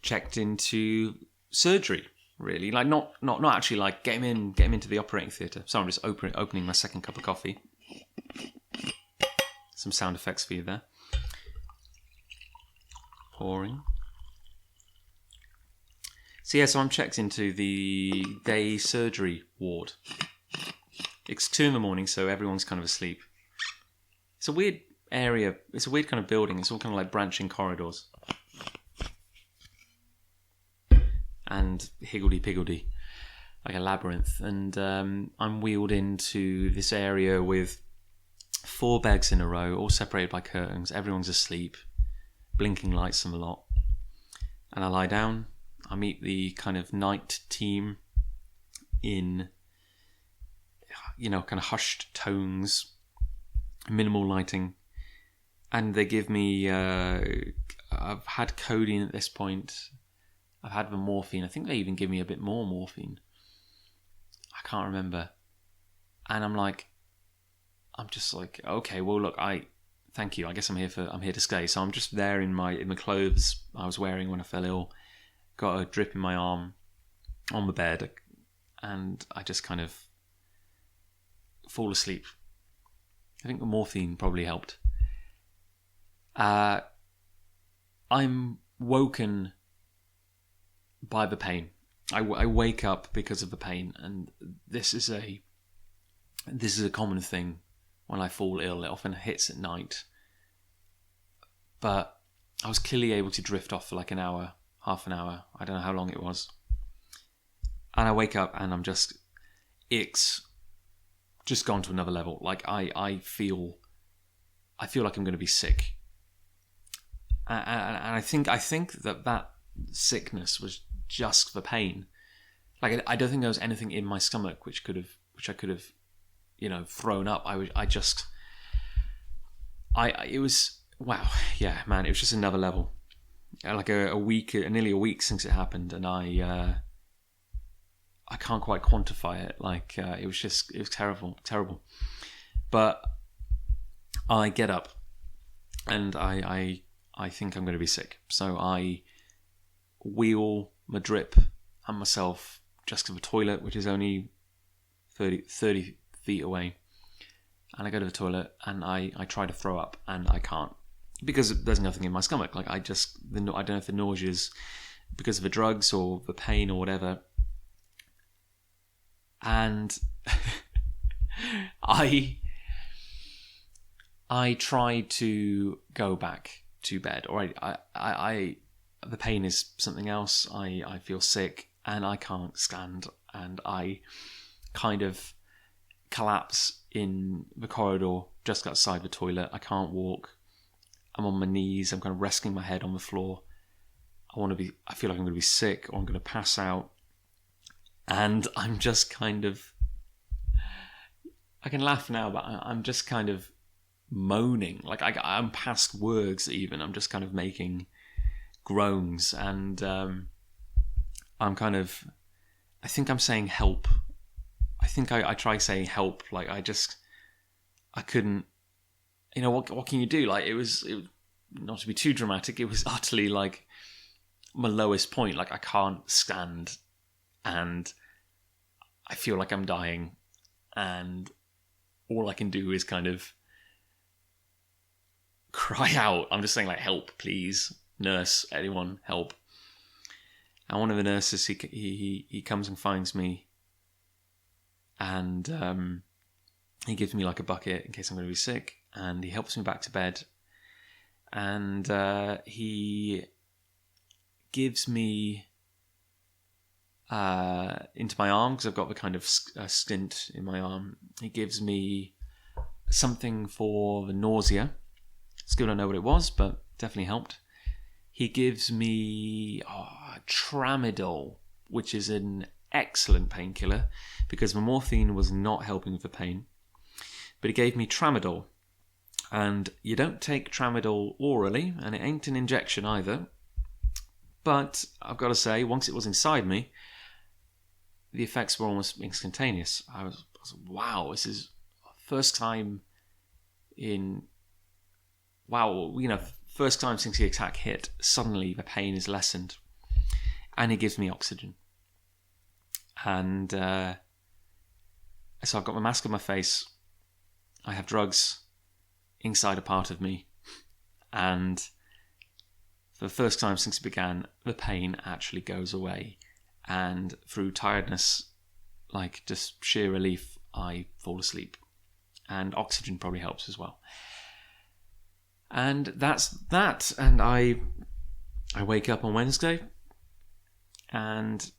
checked into surgery. Really, like not actually like get him into the operating theatre. So I'm just opening my second cup of coffee. Some sound effects for you there. Pouring. So I'm checked into the day surgery ward. It's 2 a.m, so everyone's kind of asleep. It's a weird area. It's a weird kind of building. It's all kind of like branching corridors. And higgledy-piggledy, like a labyrinth. And I'm wheeled into this area with 4 beds in a row, all separated by curtains. Everyone's asleep, blinking lights on the lot. And I lie down. I meet the kind of night team in, kind of hushed tones, minimal lighting. And they give me, I've had codeine at this point. I've had the morphine. I think they even give me a bit more morphine. I can't remember. And I'm just like, okay, well, look, thank you. I guess I'm here to stay. So I'm just there in my clothes I was wearing when I fell ill. Got a drip in my arm on the bed, and I just kind of fall asleep. I think the morphine probably helped. I'm woken by the pain. I wake up because of the pain, and this is a common thing when I fall ill. It often hits at night, but I was clearly able to drift off for like an hour, half an hour. I don't know how long it was, and I wake up and it's just gone to another level. Like I feel like I'm going to be sick, and I think that sickness was just the pain. Like I don't think there was anything in my stomach which I could have thrown up. It was wow, yeah, man. It was just another level. Like nearly a week since it happened, and I can't quite quantify it. Like it was terrible. But I get up, and I think I'm going to be sick. So I wheel my drip and myself just to the toilet, which is only 30 feet away. And I go to the toilet and I try to throw up, and I can't, because there's nothing in my stomach. Like I don't know if the nausea's because of the drugs or the pain or whatever. And I tried to go back to bed. Or I the pain is something else. I feel sick and I can't stand, and I kind of collapse in the corridor just outside the toilet. I can't walk. I'm on my knees. I'm kind of resting my head on the floor. I feel like I'm going to be sick, or I'm going to pass out. And I'm just kind of, I can laugh now, but I'm just kind of moaning. Like I'm past words even. I'm just kind of making groans, and I think I'm saying help. I think I tried saying help. Like I couldn't, what can you do? Like it was not to be too dramatic, it was utterly like my lowest point. Like I can't stand, and I feel like I'm dying, and all I can do is kind of cry out. I'm just saying like, help, please, nurse, anyone, help. And one of the nurses, he comes and finds me, and he gives me like a bucket in case I'm going to be sick, and he helps me back to bed, and he gives me into my arm, because I've got the kind of stint in my arm. He gives me something for the nausea. Still don't know what it was, but definitely helped. He gives me tramadol, which is an excellent painkiller, because the morphine was not helping with the pain. But he gave me tramadol, and you don't take tramadol orally, and it ain't an injection either. But I've got to say, once it was inside me, the effects were almost instantaneous. I was wow, this is first time in, first time since the attack hit, suddenly the pain is lessened. And he gives me oxygen. And so I've got my mask on my face. I have drugs inside a part of me. And for the first time since it began, the pain actually goes away. And through tiredness, like just sheer relief, I fall asleep. And oxygen probably helps as well. And that's that. And I wake up on Wednesday, and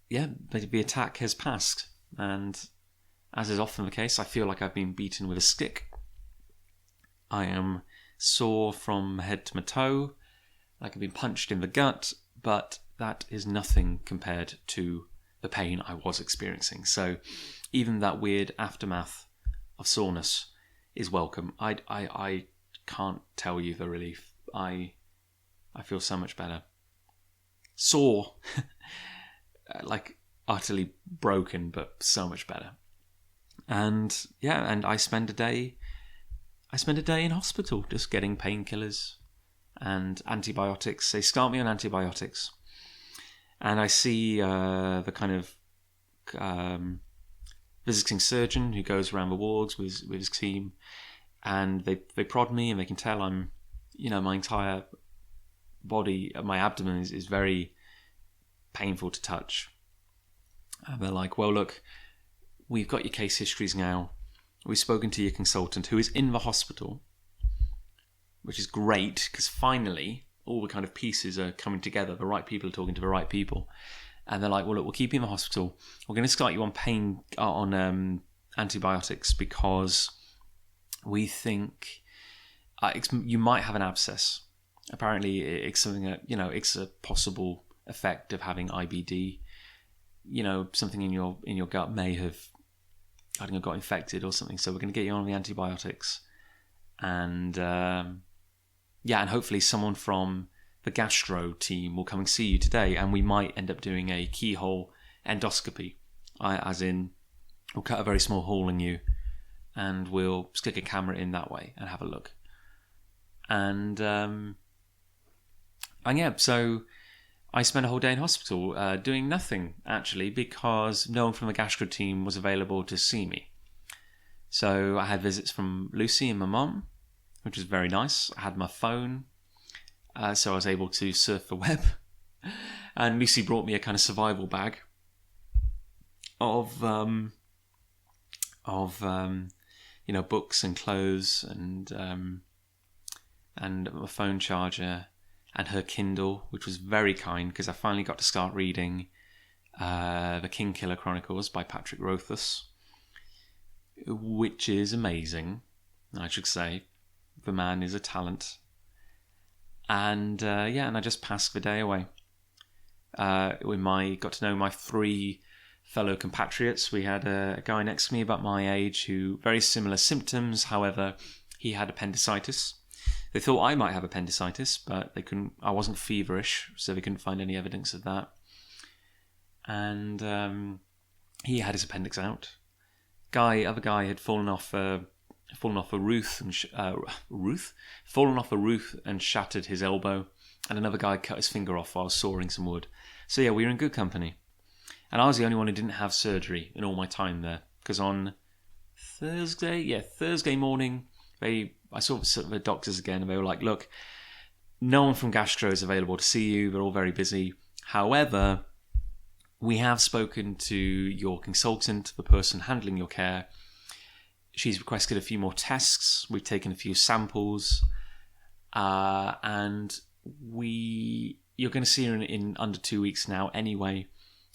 yeah, the attack has passed. And as is often the case, I feel like I've been beaten with a stick. I am sore from head to my toe, like I've been punched in the gut, but that is nothing compared to the pain I was experiencing. So even that weird aftermath of soreness is welcome. I can't tell you the relief. I feel so much better. Sore, like utterly broken, but so much better. And yeah, and I spend a day in hospital just getting painkillers and antibiotics. They start me on antibiotics, and I see the kind of visiting surgeon who goes around the wards with his team, and they prod me, and they can tell I'm, my entire body, my abdomen is very painful to touch. And they're like, well, look, we've got your case histories now. We've spoken to your consultant who is in the hospital, which is great because finally all the kind of pieces are coming together. The right people are talking to the right people. And they're like, well, look, we'll keep you in the hospital. We're going to start you on antibiotics because we think you might have an abscess. Apparently, it's something that, it's a possible effect of having IBD. Something in your gut may have, got infected or something. So we're going to get you on the antibiotics, and and hopefully someone from the gastro team will come and see you today, and we might end up doing a keyhole endoscopy, as in we'll cut a very small hole in you, and we'll stick a camera in that way and have a look. And so I spent a whole day in hospital doing nothing, actually, because no one from the gastro team was available to see me. So I had visits from Lucy and my mum, which was very nice. I had my phone, so I was able to surf the web. And Lucy brought me a kind of survival bag of books and clothes and a phone charger and her Kindle, which was very kind because I finally got to start reading The Kingkiller Chronicles by Patrick Rothfuss, which is amazing, I should say. The man is a talent. And and I just passed the day away. Got to know my 3 fellow compatriots. We had a guy next to me about my age who, very similar symptoms, however, he had appendicitis. They thought I might have appendicitis, but they couldn't. I wasn't feverish, so they couldn't find any evidence of that. And he had his appendix out. Other guy had fallen off a roof and shattered his elbow, and another guy cut his finger off while sawing some wood. So yeah, we were in good company. And I was the only one who didn't have surgery in all my time there, because on Thursday morning, I saw the doctors again, and they were like, look, no one from gastro is available to see you. They're all very busy. However, we have spoken to your consultant, the person handling your care. She's requested a few more tests. We've taken a few samples. And you're going to see her in under 2 weeks now anyway.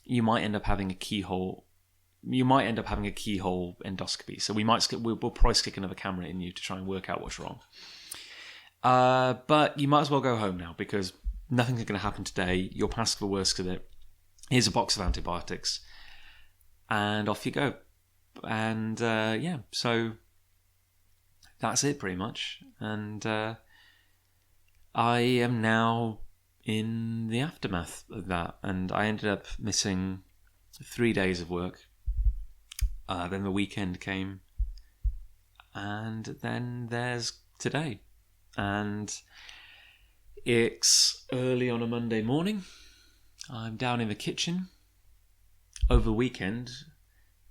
You might end up having a keyhole endoscopy. So we'll probably stick another camera in you to try and work out what's wrong. But you might as well go home now because nothing's going to happen today. You're past the worst of it. Here's a box of antibiotics, and off you go. And so that's it pretty much. And I am now in the aftermath of that, and I ended up missing 3 days of work. Then the weekend came, and then there's today. and it's early on a Monday morning. I'm down in the kitchen. Over the weekend,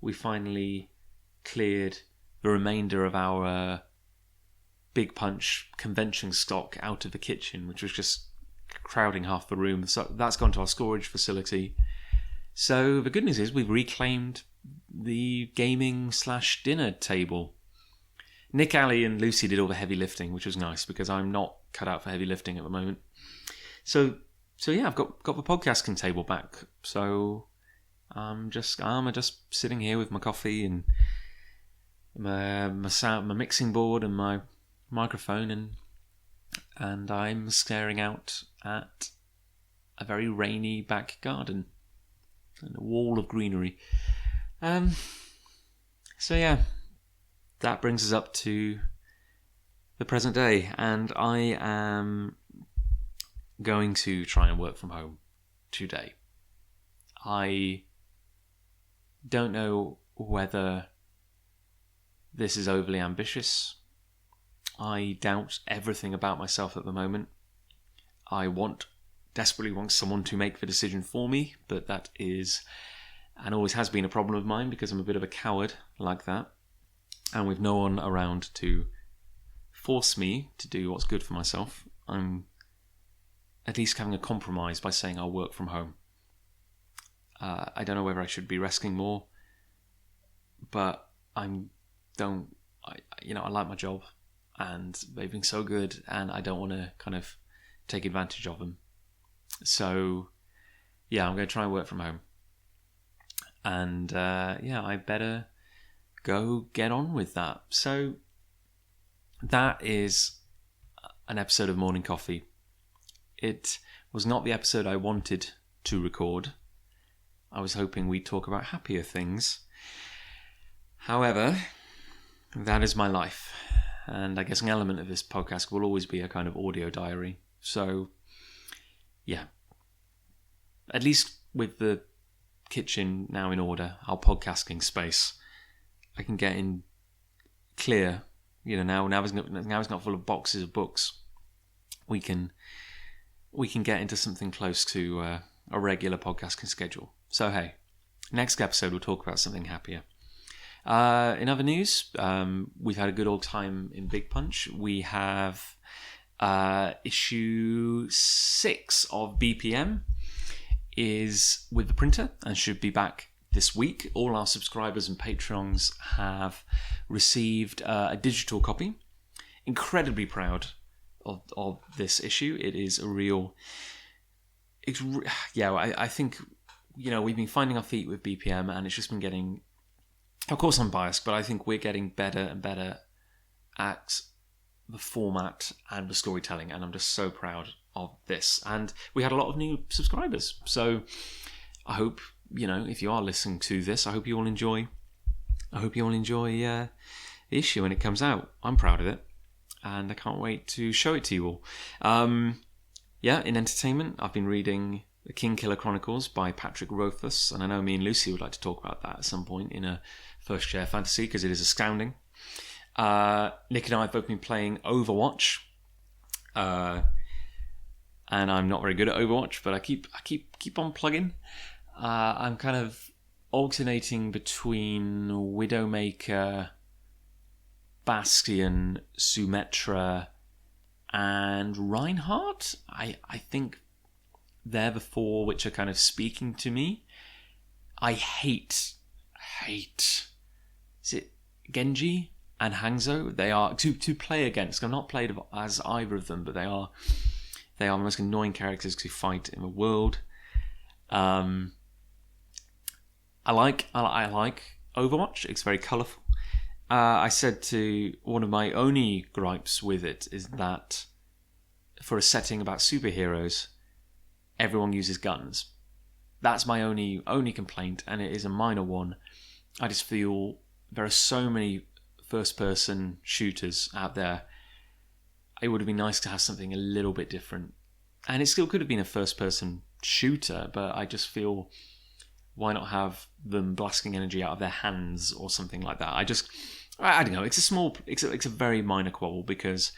we finally cleared the remainder of our Big Punch convention stock out of the kitchen, which was just crowding half the room. So that's gone to our storage facility. So the good news is we've reclaimed the gaming/dinner table. Nick, Ali, and Lucy did all the heavy lifting, which was nice because I'm not cut out for heavy lifting at the moment. So yeah, I've got the podcasting table back. So I'm just sitting here with my coffee and my mixing board and my microphone, and I'm staring out at a very rainy back garden and a wall of greenery. So yeah, that brings us up to the present day, and I am going to try and work from home today. I don't know whether this is overly ambitious. I doubt everything about myself at the moment. I desperately want someone to make the decision for me, but that is and always has been a problem of mine because I'm a bit of a coward like that. And with no one around to force me to do what's good for myself, I'm at least having a compromise by saying I'll work from home. I don't know whether I should be resting more, but I like my job and they've been so good and I don't want to kind of take advantage of them. So yeah, I'm going to try and work from home. And I better go get on with that. So that is an episode of Morning Coffee. It was not the episode I wanted to record. I was hoping we'd talk about happier things. However, that is my life. And I guess an element of this podcast will always be a kind of audio diary. So, yeah. At least with the kitchen now in order, our podcasting space, I can get in clear. Now it's not full of boxes of books. We can get into something close to a regular podcasting schedule. So hey, next episode we'll talk about something happier. In other news, we've had a good old time in Big Punch. We have issue 6 of BPM is with the printer and should be back this week. All our subscribers and patrons have received a digital copy. Incredibly proud of this issue. It is a real... I think, we've been finding our feet with BPM and it's just been getting... Of course I'm biased, but I think we're getting better and better at the format and the storytelling, and I'm just so proud of this. And we had a lot of new subscribers, so I hope, if you are listening to this, I hope you all enjoy the issue when it comes out. I'm proud of it, and I can't wait to show it to you all. In entertainment, I've been reading The King Killer Chronicles by Patrick Rothfuss, and I know me and Lucy would like to talk about that at some point in a first share fantasy because it is astounding. Nick and I have both been playing Overwatch, and I'm not very good at Overwatch, but I keep on plugging. I'm kind of alternating between Widowmaker, Bastion, Symmetra, and Reinhardt. I think they're the 4 which are kind of speaking to me. I hate. Is it Genji and Hangzhou? They are to play against. I've not played as either of them, but they are the most annoying characters to fight in the world. I like Overwatch. It's very colourful. I said to one of my only gripes with it is that for a setting about superheroes, everyone uses guns. That's my only complaint, and it is a minor one. I just feel there are so many first-person shooters out there. It would have been nice to have something a little bit different. And it still could have been a first-person shooter, but I just feel, why not have them blasting energy out of their hands or something like that? I don't know. It's a very minor quibble because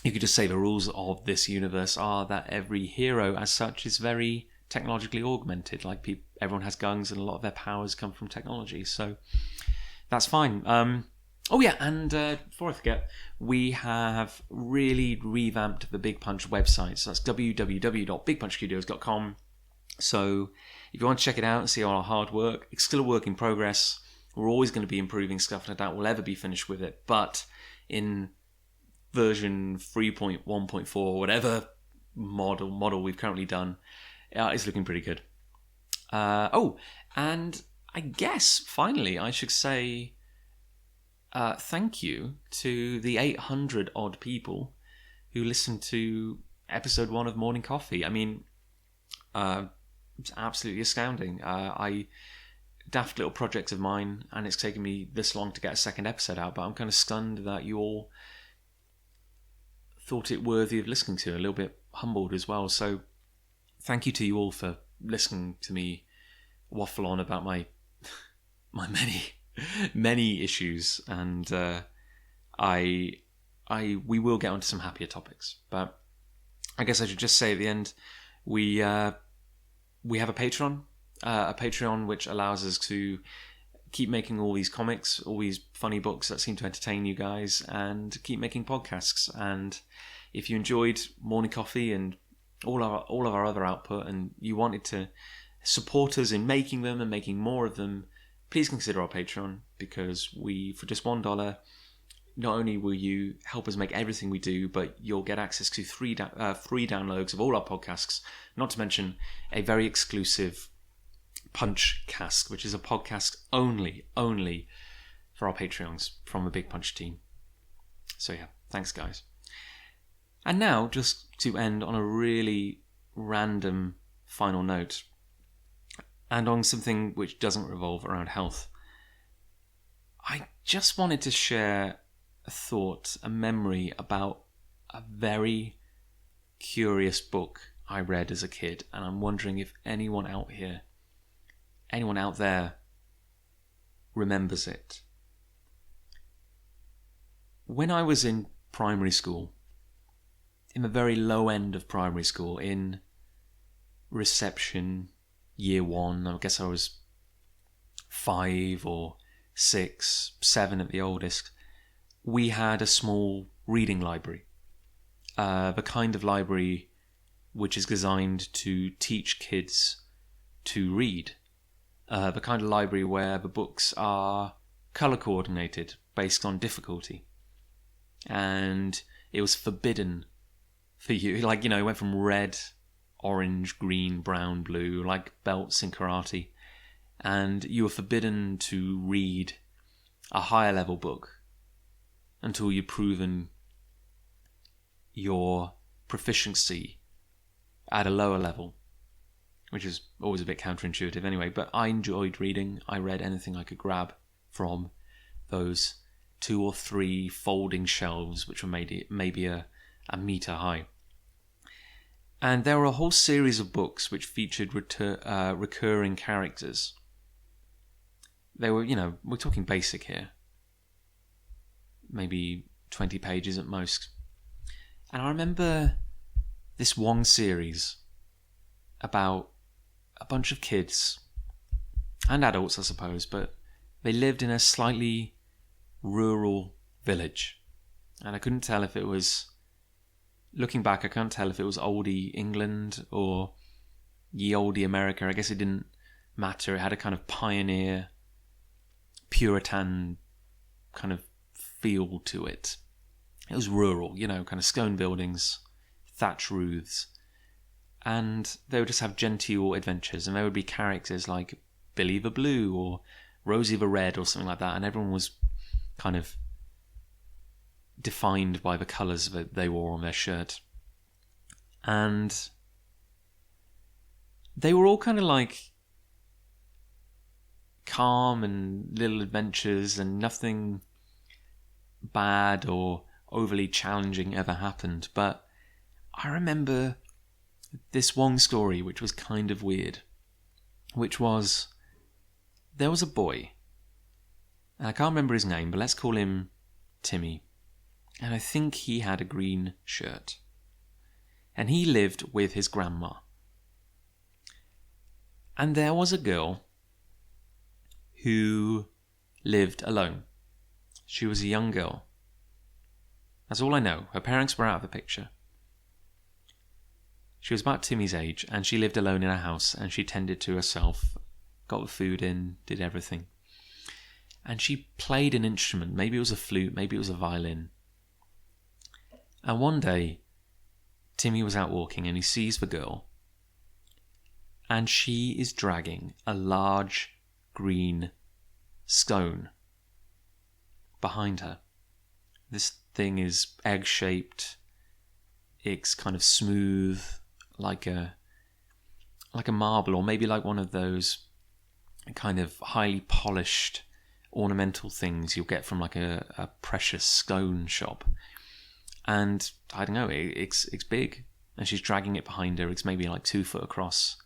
you could just say the rules of this universe are that every hero as such is very technologically augmented. Like everyone has guns and a lot of their powers come from technology. So that's fine. Oh yeah, and before I forget, we have really revamped the Big Punch website. So that's www.bigpunchstudios.com. So if you want to check it out and see all our hard work, it's still a work in progress. We're always going to be improving stuff, and I doubt we'll ever be finished with it. But in version 3.1.4, whatever model we've currently done, it's looking pretty good. And I guess finally I should say thank you to the 800 odd people who listened to episode 1 of Morning Coffee. I mean, it's absolutely astounding. Daft little project of mine, and it's taken me this long to get a second episode out, but I'm kind of stunned that you all thought it worthy of listening to, a little bit humbled as well. So thank you to you all for listening to me waffle on about my many issues, and we will get onto some happier topics. But I guess I should just say at the end, we have a Patreon which allows us to keep making all these comics, all these funny books that seem to entertain you guys, and keep making podcasts. And if you enjoyed Morning Coffee and all of our other output, and you wanted to support us in making them and making more of them, please consider our Patreon, because for just $1, not only will you help us make everything we do, but you'll get access to free downloads of all our podcasts, not to mention a very exclusive Punch Cast, which is a podcast only for our Patreons from the Big Punch team. So yeah, thanks guys. And now, just to end on a really random final note, and on something which doesn't revolve around health, I just wanted to share a thought, a memory about a very curious book I read as a kid, and I'm wondering if anyone out there remembers it. When I was in primary school, in the very low end of primary school, in reception year 1, I guess I was 5 or 6, 7 at the oldest, we had a small reading library. The kind of library which is designed to teach kids to read. The kind of library where the books are colour coordinated based on difficulty. And it was forbidden for you. Like, it went from red, orange, green, brown, blue, like belts in karate. And you were forbidden to read a higher level book until you'd proven your proficiency at a lower level, which is always a bit counterintuitive anyway. But I enjoyed reading. I read anything I could grab from those 2 or 3 folding shelves, which were maybe a metre high. And there were a whole series of books which featured recurring characters. They were, we're talking basic here. Maybe 20 pages at most. And I remember this one series about a bunch of kids, and adults I suppose, but they lived in a slightly rural village. And I couldn't tell if it was, looking back, I can't tell if it was oldie England or ye oldie America. I guess it didn't matter. It had a kind of pioneer, Puritan kind of feel to it. It was rural, kind of stone buildings, thatch roofs. And they would just have genteel adventures, and there would be characters like Billy the Blue or Rosie the Red or something like that, and everyone was kind of defined by the colours that they wore on their shirt. And they were all kind of like calm and little adventures, and nothing bad or overly challenging ever happened. But I remember this one story which was kind of weird, which was, there was a boy, and I can't remember his name, but let's call him Timmy. and I think he had a green shirt. And he lived with his grandma. And there was a girl who lived alone. She was a young girl. That's all I know. Her parents were out of the picture. She was about Timmy's age, and she lived alone in a house, and she tended to herself, got the food in, did everything. And she played an instrument. Maybe it was a flute, maybe it was a violin. And one day, Timmy was out walking, and he sees the girl, and she is dragging a large green scone behind her. This thing is egg-shaped. It's kind of smooth, like a marble, or maybe like one of those kind of highly polished ornamental things you'll get from like a precious scone shop. And I don't know, it's big, and she's dragging it behind her. It's maybe like 2 foot across,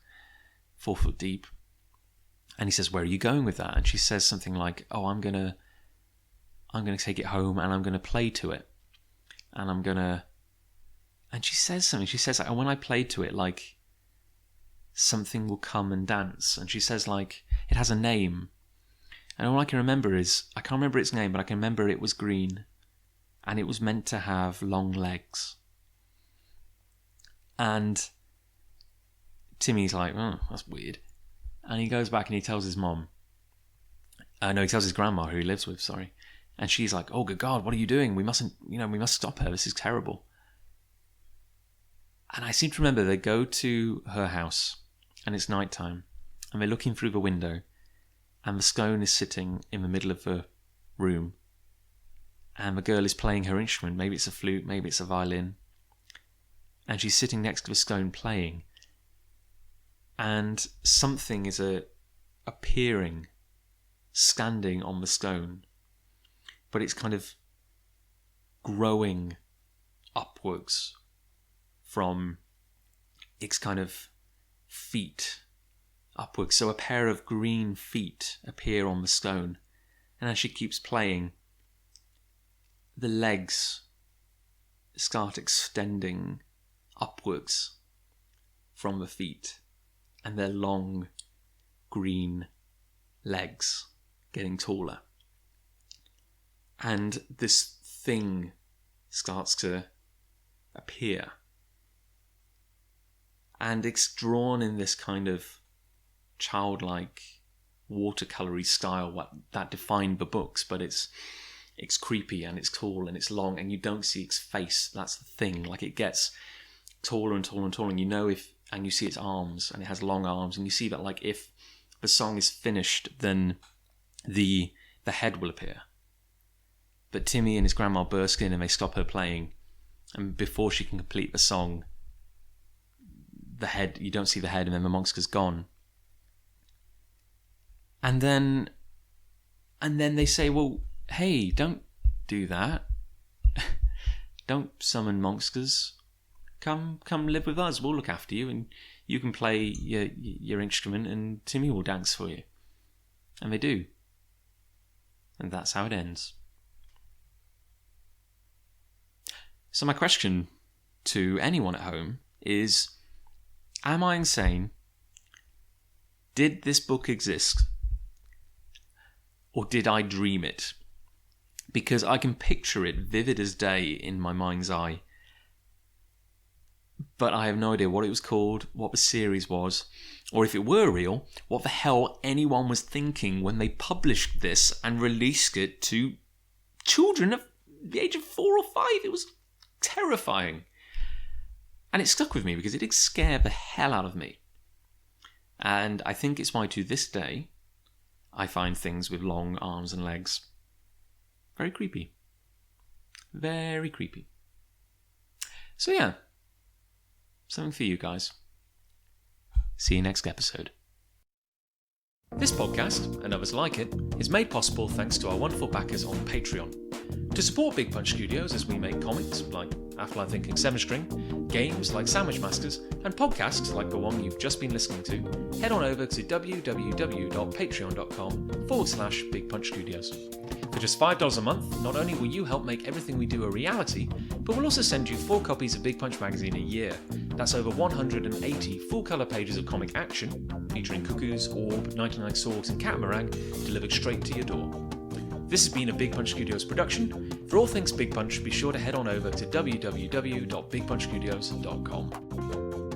4 foot deep. And he says, "Where are you going with that?" And she says something like, "Oh, I'm gonna take it home, and I'm gonna play to it, and she says something. She says, like, when I play to it, like, something will come and dance. And she says, like, it has a name. And all I can remember is, I can't remember its name, but I can remember it was green. And it was meant to have long legs." And Timmy's like, "Oh, that's weird." And he goes back and he tells his mom. He tells his grandma, who he lives with, sorry. And she's like, "Oh, good God, what are you doing? We must stop her. This is terrible." And I seem to remember they go to her house, and it's nighttime, and they're looking through the window, and the scone is sitting in the middle of the room, and the girl is playing her instrument. Maybe it's a flute, maybe it's a violin, and she's sitting next to the scone playing, and something is appearing, standing on the scone, but it's kind of growing upwards from its kind of feet upwards. So a pair of green feet appear on the stone. And as she keeps playing, the legs start extending upwards from the feet. And their long green legs getting taller. And this thing starts to appear. And it's drawn in this kind of childlike watercolory style that defined the books, but it's creepy and it's tall and it's long and you don't see its face. That's the thing. Like, it gets taller and taller and taller, and you see its arms, and it has long arms, and you see that, like, if the song is finished, then the head will appear. But Timmy and his grandma burst in and they stop her playing, and before she can complete the song, the head, you don't see the head, and then the monster's gone. And then they say, "Well, hey, don't do that. Don't summon monsters. Come live with us. We'll look after you, and you can play your instrument, and Timmy will dance for you." And they do. And that's how it ends. So my question to anyone at home is, am I insane? Did this book exist? Or did I dream it? Because I can picture it vivid as day in my mind's eye. But I have no idea what it was called, what the series was, or if it were real, what the hell anyone was thinking when they published this and released it to children of the age of 4 or 5. It was terrifying. And it stuck with me because it did scare the hell out of me. And I think it's why to this day I find things with long arms and legs very creepy. Very creepy. So yeah, something for you guys. See you next episode. This podcast, and others like it, is made possible thanks to our wonderful backers on Patreon. To support Big Punch Studios as we make comics like Afterlife Thinking 7 String, games like Sandwich Masters, and podcasts like the one you've just been listening to, head on over to www.patreon.com/Big Punch Studios. For just $5 a month, not only will you help make everything we do a reality, but we'll also send you 4 copies of Big Punch magazine a year. That's over 180 full-colour pages of comic action, featuring Cuckoos, Orb, 99 Swords and Catamaran, delivered straight to your door. This has been a Big Punch Studios production. For all things Big Punch, be sure to head on over to www.bigpunchstudios.com.